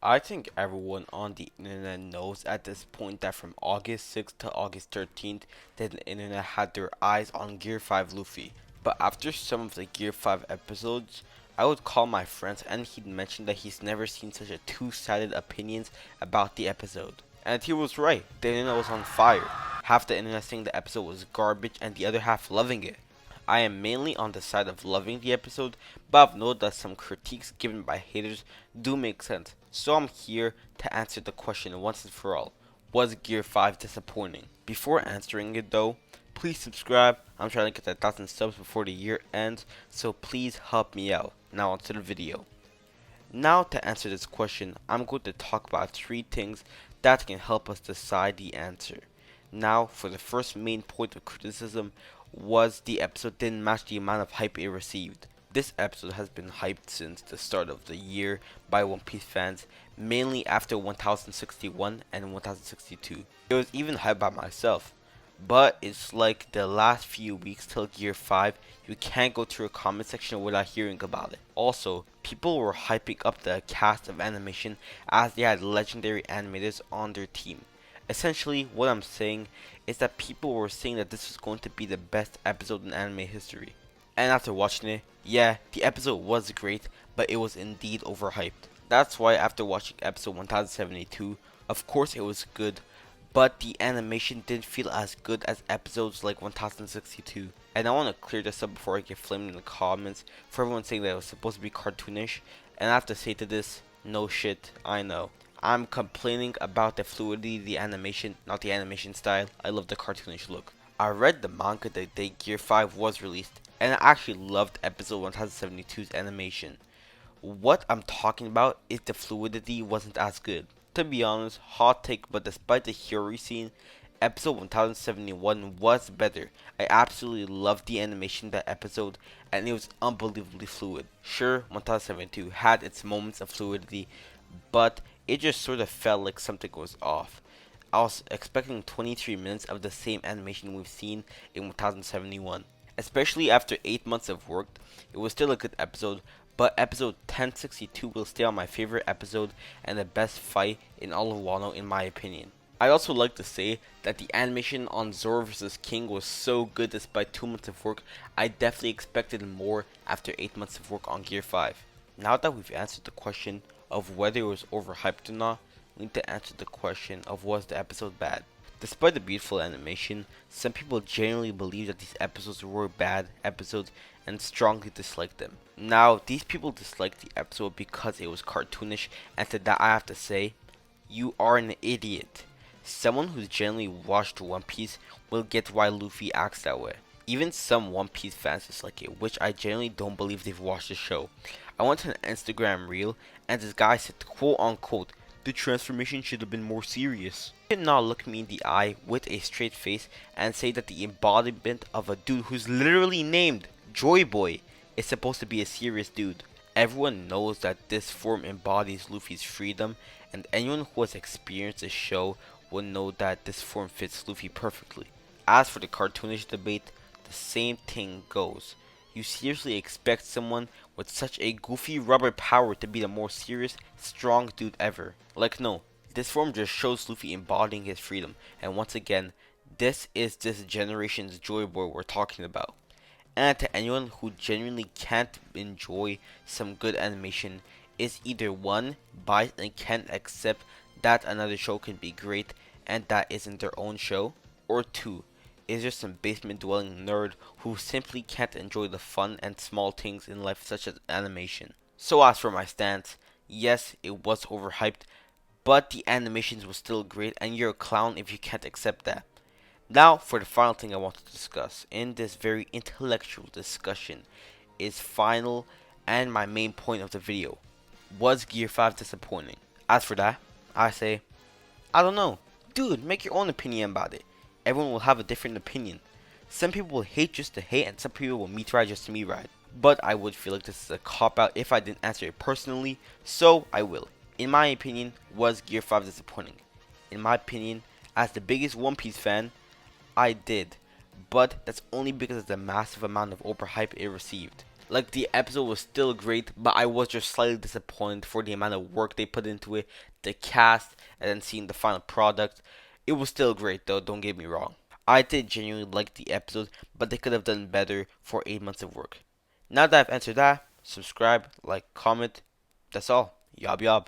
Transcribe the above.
I think everyone on the internet knows at this point that from August 6th to August 13th, that the internet had their eyes on Gear 5 Luffy. But after some of the Gear 5 episodes, I would call my friends and he'd mention that he's never seen such a two-sided opinions about the episode. And he was right, the internet was on fire. Half the internet saying the episode was garbage and the other half loving it. I am mainly on the side of loving the episode, but I've noted that some critiques given by haters do make sense. So I'm here to answer the question once and for all. Was Gear 5 disappointing? Before answering it though, please subscribe. I'm trying to get 1,000 subs before the year ends, so please help me out. Now onto the video. Now to answer this question, I'm going to talk about 3 things that can help us decide the answer. Now, for the first main point of criticism was the episode didn't match the amount of hype it received. This episode has been hyped since the start of the year by One Piece fans, mainly after 1061 and 1062. It was even hyped by myself. But it's like the last few weeks till Gear 5, you can't go to your comment section without hearing about it. Also, people were hyping up the cast of animation as they had legendary animators on their team. Essentially, what I'm saying is that people were saying that this was going to be the best episode in anime history. And after watching it, yeah, the episode was great, but it was indeed overhyped. That's why after watching episode 1072, of course it was good, but the animation didn't feel as good as episodes like 1062. And I want to clear this up before I get flamed in the comments for everyone saying that it was supposed to be cartoonish. And I have to say to this, no shit, I know. I'm complaining about the fluidity of the animation, not the animation style. I love the cartoonish look. I read the manga the day Gear 5 was released, and I actually loved episode 1072's animation. What I'm talking about is the fluidity wasn't as good. To be honest, hot take, but despite the Hiyori scene, episode 1071 was better. I absolutely loved the animation that episode, and it was unbelievably fluid. Sure, 1072 had its moments of fluidity, but it just sort of felt like something was off. I was expecting 23 minutes of the same animation we've seen in 1071. Especially after 8 months of work, it was still a good episode, but episode 1062 will stay on my favorite episode and the best fight in all of Wano in my opinion. I'd also like to say that the animation on Zoro vs King was so good despite 2 months of work. I definitely expected more after 8 months of work on Gear 5. Now that we've answered the question of whether it was overhyped or not, we need to answer the question of was the episode bad. Despite the beautiful animation, some people genuinely believe that these episodes were bad episodes and strongly disliked them. Now, these people disliked the episode because it was cartoonish, and to that I have to say, you are an idiot. Someone who's genuinely watched One Piece will get why Luffy acts that way. Even some One Piece fans dislike it, which I genuinely don't believe they've watched the show. I went to an Instagram reel, and this guy said, quote unquote, the transformation should have been more serious. You cannot look me in the eye with a straight face and say that the embodiment of a dude who's literally named Joy Boy is supposed to be a serious dude. Everyone knows that this form embodies Luffy's freedom, and anyone who has experienced the show will know that this form fits Luffy perfectly. As for the cartoonish debate, the same thing goes. You seriously expect someone with such a goofy rubber power to be the more serious, strong dude ever? Like no, this form just shows Luffy embodying his freedom, and once again, this is this generation's Joy Boy we're talking about. And to anyone who genuinely can't enjoy some good animation, is either one, biased and can't accept that another show can be great and that isn't their own show, or two, is just some basement dwelling nerd who simply can't enjoy the fun and small things in life such as animation. So as for my stance, yes, it was overhyped, but the animations were still great and you're a clown if you can't accept that. Now for the final thing I want to discuss in this very intellectual discussion is final and my main point of the video. Was Gear 5 disappointing? As for that, I say, I don't know. Dude, make your own opinion about it. Everyone will have a different opinion. Some people will hate just to hate and some people will meet ride just to meet ride. But I would feel like this is a cop out if I didn't answer it personally, so I will. In my opinion, was Gear 5 disappointing? In my opinion, as the biggest One Piece fan, I did. But that's only because of the massive amount of overhype it received. Like the episode was still great, but I was just slightly disappointed for the amount of work they put into it, the cast, and then seeing the final product. It was still great though, don't get me wrong. I did genuinely like the episode, but they could have done better for 8 months of work. Now that I've answered that, subscribe, like, comment. That's all. Yob yob.